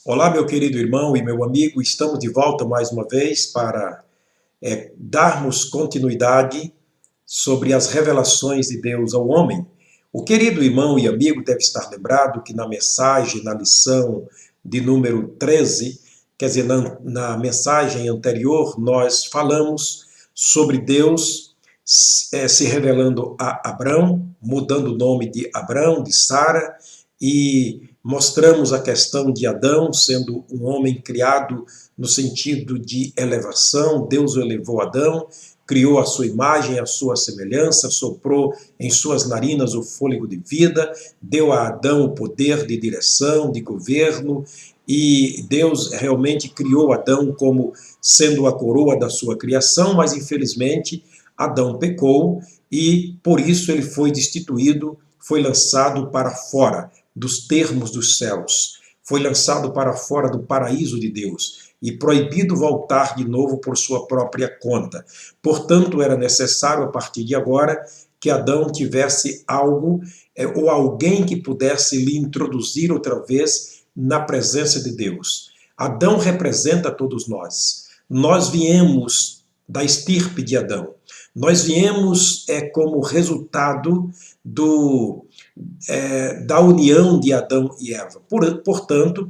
Olá, meu querido irmão e meu amigo, estamos de volta mais uma vez para darmos continuidade sobre as revelações de Deus ao homem. O querido irmão e amigo deve estar lembrado que na mensagem, na lição de número 13, quer dizer, na mensagem anterior, nós falamos sobre Deus se revelando a Abrão, mudando o nome de Abrão, de Sara, e mostramos a questão de Adão sendo um homem criado no sentido de elevação. Deus elevou Adão, criou a sua imagem, a sua semelhança, soprou em suas narinas o fôlego de vida, deu a Adão o poder de direção, de governo, e Deus realmente criou Adão como sendo a coroa da sua criação, mas infelizmente Adão pecou e por isso ele foi destituído, foi lançado para fora dos termos dos céus, foi lançado para fora do paraíso de Deus e proibido voltar de novo por sua própria conta. Portanto, era necessário, a partir de agora, que Adão tivesse algo ou alguém que pudesse lhe introduzir outra vez na presença de Deus. Adão representa todos nós. Nós viemos da estirpe de Adão. Nós viemos como resultado da união de Adão e Eva. Portanto,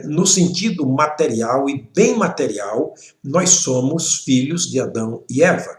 no sentido material e bem material, nós somos filhos de Adão e Eva.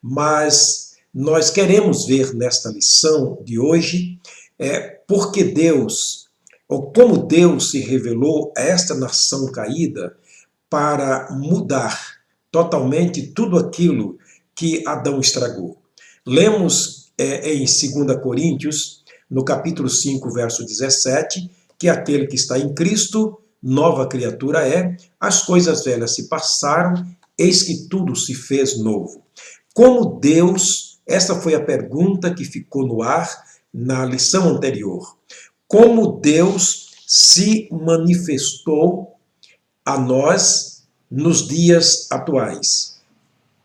Mas nós queremos ver nesta lição de hoje porque Deus, ou como Deus se revelou a esta nação caída para mudar totalmente tudo aquilo que Adão estragou. Lemos em 2 Coríntios, no capítulo 5, verso 17, que aquele que está em Cristo, nova criatura é, as coisas velhas se passaram, eis que tudo se fez novo. Como Deus, esta foi a pergunta que ficou no ar na lição anterior, como Deus se manifestou a nós nos dias atuais,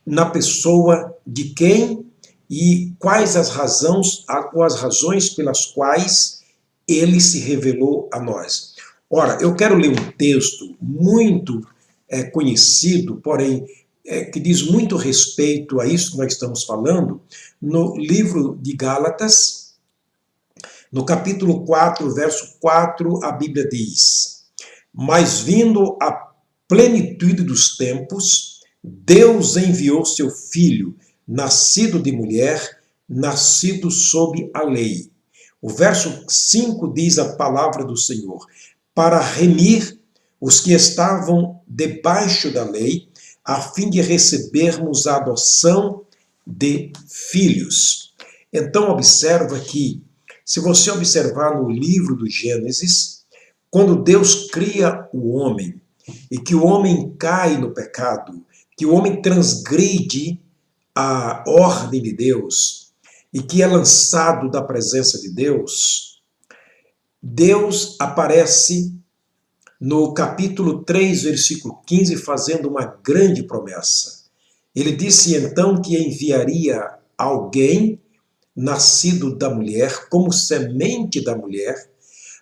na pessoa de quem e quais as razões pelas quais ele se revelou a nós. Ora, eu quero ler um texto muito conhecido, porém que diz muito respeito a isso que nós estamos falando, no livro de Gálatas, no capítulo 4, verso 4, a Bíblia diz: mas vindo a plenitude dos tempos, Deus enviou seu Filho, nascido de mulher, nascido sob a lei. O verso 5 diz a palavra do Senhor: para remir os que estavam debaixo da lei, a fim de recebermos a adoção de filhos. Então observa que, se você observar no livro do Gênesis, quando Deus cria o homem, e que o homem cai no pecado, que o homem transgride a ordem de Deus, e que é lançado da presença de Deus, Deus aparece no capítulo 3, versículo 15, fazendo uma grande promessa. Ele disse então que enviaria alguém nascido da mulher, como semente da mulher,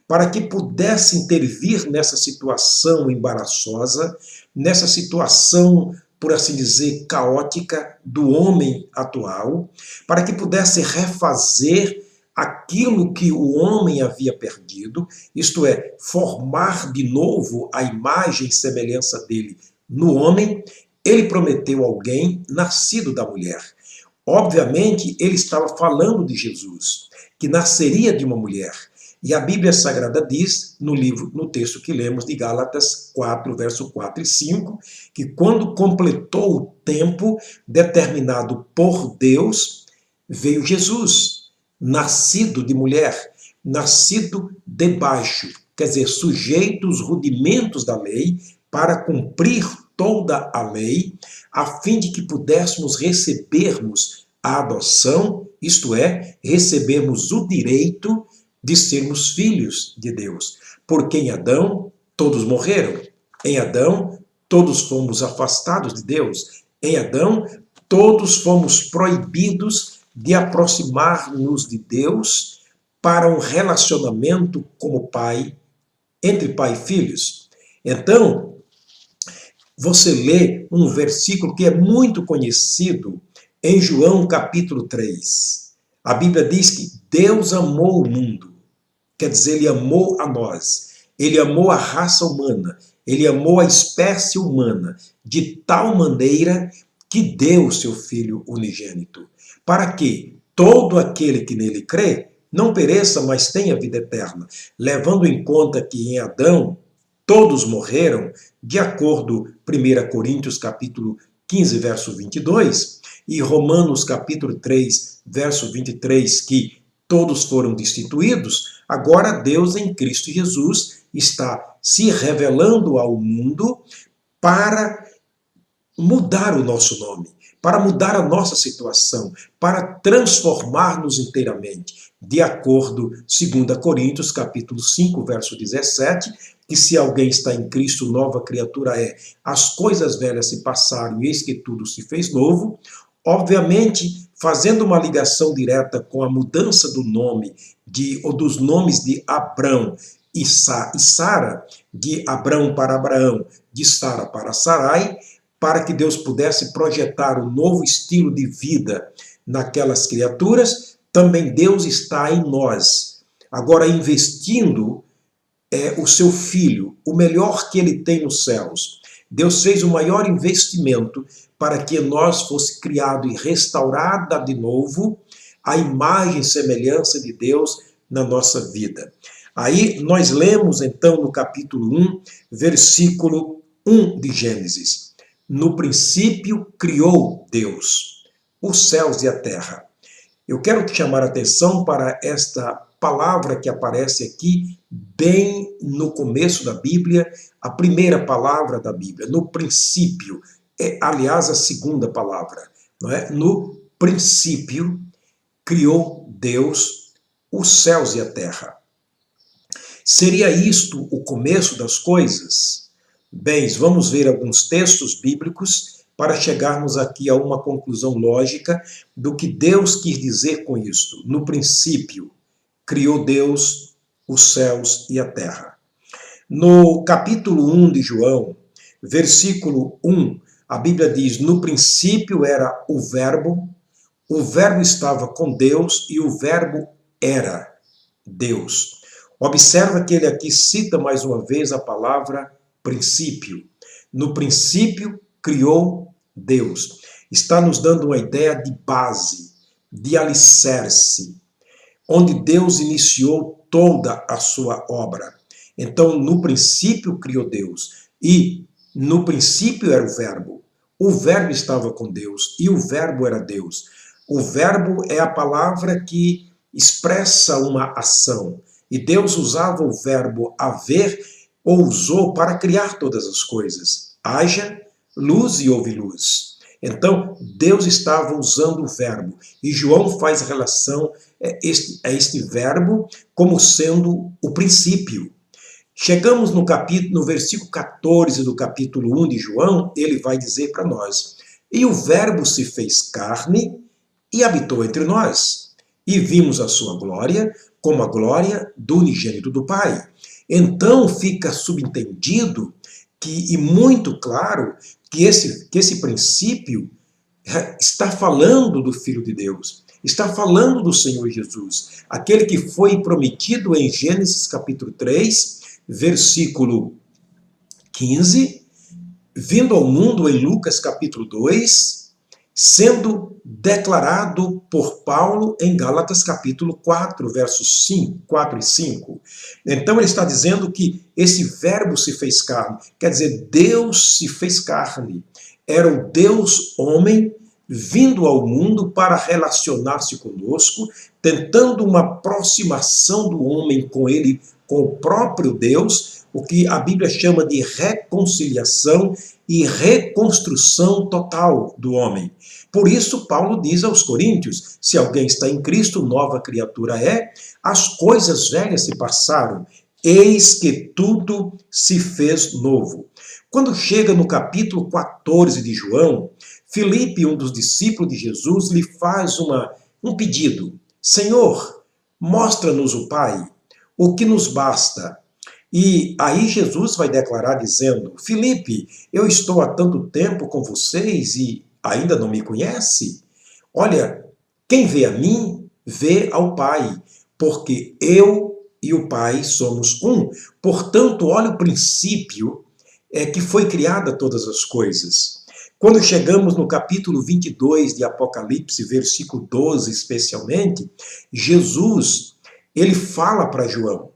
para que pudesse intervir nessa situação embaraçosa, nessa situação, por assim dizer, caótica do homem atual, para que pudesse refazer aquilo que o homem havia perdido, isto é, formar de novo a imagem e semelhança dele no homem. Ele prometeu alguém nascido da mulher. Obviamente, ele estava falando de Jesus, que nasceria de uma mulher. E a Bíblia Sagrada diz, no texto que lemos de Gálatas 4, verso 4 e 5, que quando completou o tempo determinado por Deus, veio Jesus, nascido de mulher, nascido debaixo, quer dizer, sujeito aos rudimentos da lei, para cumprir toda a lei, a fim de que pudéssemos recebermos a adoção, isto é, recebermos o direito de sermos filhos de Deus. Porque em Adão todos morreram. Em Adão todos fomos afastados de Deus. Em Adão todos fomos proibidos de aproximar-nos de Deus para um relacionamento como pai, entre pai e filhos. Então, você lê um versículo que é muito conhecido em João capítulo 3. A Bíblia diz que Deus amou o mundo, quer dizer, Ele amou a nós, Ele amou a raça humana, Ele amou a espécie humana, de tal maneira que deu o seu Filho unigênito, para que todo aquele que nele crê não pereça, mas tenha vida eterna, levando em conta que em Adão todos morreram, de acordo 1 Coríntios capítulo 15, verso 22, e Romanos capítulo 3, verso 23, que todos foram destituídos. Agora Deus em Cristo Jesus está se revelando ao mundo para mudar o nosso nome, para mudar a nossa situação, para transformar-nos inteiramente, de acordo 2 Coríntios capítulo 5, verso 17, que se alguém está em Cristo, nova criatura é. As coisas velhas se passaram e eis que tudo se fez novo. Obviamente, fazendo uma ligação direta com a mudança do nome, ou dos nomes de Abrão e Sara, de Abrão para Abraão, de Sara para Sarai, para que Deus pudesse projetar um novo estilo de vida naquelas criaturas, também Deus está em nós. Agora, investindo o seu Filho, o melhor que ele tem nos céus. Deus fez o maior investimento para que nós fosse criado e restaurada de novo a imagem e semelhança de Deus na nossa vida. Aí nós lemos então no capítulo 1, versículo 1 de Gênesis. No princípio criou Deus os céus e a terra. Eu quero te chamar a atenção para esta palavra que aparece aqui, bem no começo da Bíblia, a primeira palavra da Bíblia, no princípio, aliás, a segunda palavra, não é? No princípio criou Deus os céus e a terra. Seria isto o começo das coisas? Bem, vamos ver alguns textos bíblicos para chegarmos aqui a uma conclusão lógica do que Deus quis dizer com isto. No princípio, criou Deus os céus e a terra. No capítulo 1 de João, versículo 1, a Bíblia diz: no princípio era o Verbo estava com Deus e o Verbo era Deus. Observa que ele aqui cita mais uma vez a palavra princípio. No princípio criou Deus. Está nos dando uma ideia de base, de alicerce, onde Deus iniciou toda a sua obra. Então, no princípio criou Deus, e no princípio era o Verbo. O Verbo estava com Deus, e o Verbo era Deus. O Verbo é a palavra que expressa uma ação, e Deus usava o verbo haver, ou usou para criar todas as coisas. Haja luz e houve luz. Então, Deus estava usando o verbo. E João faz relação a este verbo como sendo o princípio. Chegamos no versículo 14 do capítulo 1 de João, ele vai dizer para nós: e o verbo se fez carne e habitou entre nós. E vimos a sua glória como a glória do unigênito do Pai. Então fica subentendido e muito claro que esse princípio está falando do Filho de Deus, está falando do Senhor Jesus, aquele que foi prometido em Gênesis capítulo 3, versículo 15, vindo ao mundo em Lucas capítulo 2, sendo declarado por Paulo em Gálatas capítulo 4, versos 4 e 5. Então ele está dizendo que esse verbo se fez carne, quer dizer, Deus se fez carne. Era o Deus homem vindo ao mundo para relacionar-se conosco, tentando uma aproximação do homem com ele, com o próprio Deus, o que a Bíblia chama de reconciliação e reconstrução total do homem. Por isso, Paulo diz aos Coríntios: se alguém está em Cristo, nova criatura é, as coisas velhas se passaram, eis que tudo se fez novo. Quando chega no capítulo 14 de João, Filipe, um dos discípulos de Jesus, lhe faz um pedido: Senhor, mostra-nos o Pai, o que nos basta. E aí Jesus vai declarar dizendo: Filipe, eu estou há tanto tempo com vocês e ainda não me conhece? Olha, quem vê a mim, vê ao Pai, porque eu e o Pai somos um. Portanto, olha o princípio que foi criada todas as coisas. Quando chegamos no capítulo 22 de Apocalipse, versículo 12 especialmente, Jesus, ele fala para João,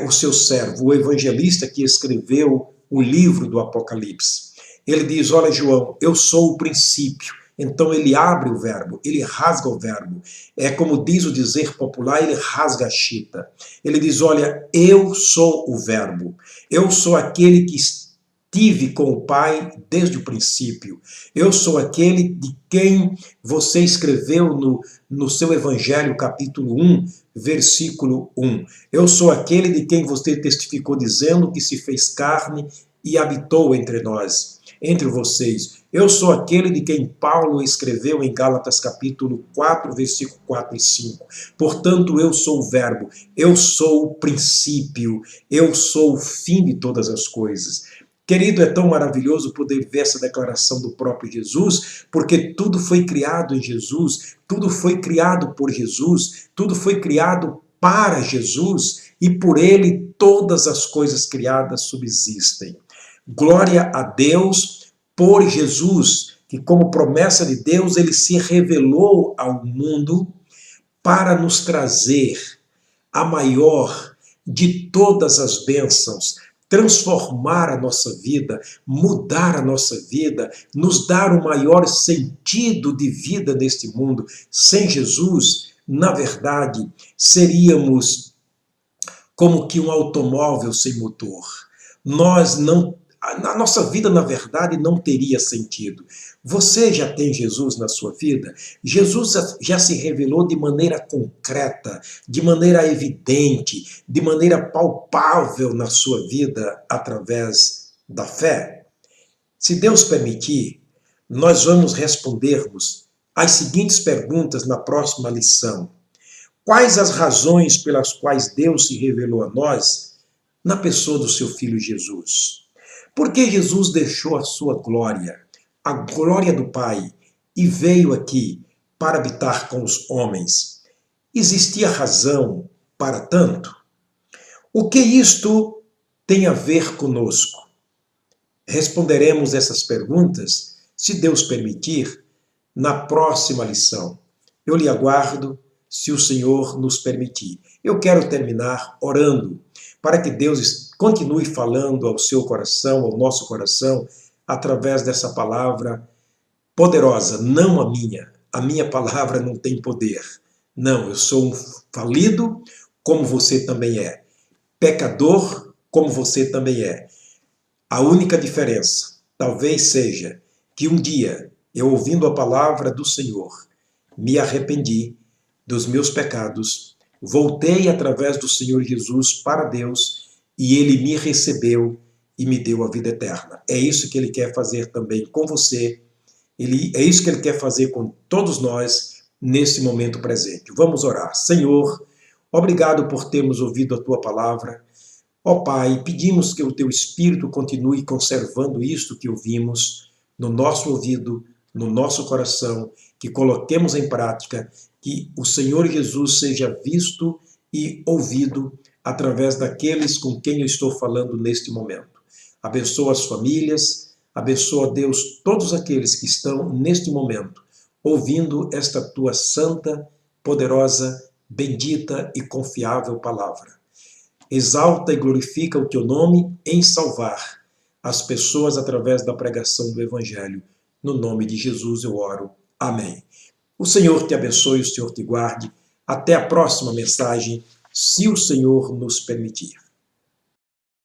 o seu servo, o evangelista que escreveu o livro do Apocalipse. Ele diz: olha, João, eu sou o princípio. Então ele abre o verbo, ele rasga o verbo. É como diz o dizer popular, ele rasga a chita. Ele diz: olha, eu sou o verbo. Eu sou aquele que estive com o Pai desde o princípio. Eu sou aquele de quem você escreveu no seu Evangelho, capítulo 1, versículo 1. Eu sou aquele de quem você testificou dizendo que se fez carne e habitou entre nós, entre vocês. Eu sou aquele de quem Paulo escreveu em Gálatas capítulo 4, versículo 4 e 5. Portanto, eu sou o verbo, eu sou o princípio, eu sou o fim de todas as coisas. Querido, é tão maravilhoso poder ver essa declaração do próprio Jesus, porque tudo foi criado em Jesus, tudo foi criado por Jesus, tudo foi criado para Jesus e por ele todas as coisas criadas subsistem. Glória a Deus por Jesus, que como promessa de Deus, ele se revelou ao mundo para nos trazer a maior de todas as bênçãos, transformar a nossa vida, mudar a nossa vida, nos dar o maior sentido de vida neste mundo. Sem Jesus, na verdade, seríamos como que um automóvel sem motor. Nós não A nossa vida, na verdade, não teria sentido. Você já tem Jesus na sua vida? Jesus já se revelou de maneira concreta, de maneira evidente, de maneira palpável na sua vida através da fé? Se Deus permitir, nós vamos respondermos as seguintes perguntas na próxima lição. Quais as razões pelas quais Deus se revelou a nós na pessoa do seu Filho Jesus? Por que Jesus deixou a sua glória, a glória do Pai, e veio aqui para habitar com os homens? Existia razão para tanto? O que isto tem a ver conosco? Responderemos essas perguntas, se Deus permitir, na próxima lição. Eu lhe aguardo, se o Senhor nos permitir. Eu quero terminar orando para que Deus continue falando ao seu coração, ao nosso coração, através dessa palavra poderosa, não a minha. A minha palavra não tem poder. Não, eu sou um falido, como você também é. Pecador, como você também é. A única diferença talvez seja que um dia, eu ouvindo a palavra do Senhor, me arrependi dos meus pecados, voltei através do Senhor Jesus para Deus e Ele me recebeu e me deu a vida eterna. É isso que Ele quer fazer também com você, é isso que Ele quer fazer com todos nós nesse momento presente. Vamos orar. Senhor, obrigado por termos ouvido a Tua palavra. Ó Pai, pedimos que o Teu Espírito continue conservando isto que ouvimos no nosso ouvido, no nosso coração, que coloquemos em prática, que o Senhor Jesus seja visto e ouvido através daqueles com quem eu estou falando neste momento. Abençoa as famílias, abençoa, Deus, todos aqueles que estão neste momento ouvindo esta Tua santa, poderosa, bendita e confiável palavra. Exalta e glorifica o Teu nome em salvar as pessoas através da pregação do Evangelho. No nome de Jesus eu oro. Amém. O Senhor te abençoe, o Senhor te guarde. Até a próxima mensagem, se o Senhor nos permitir.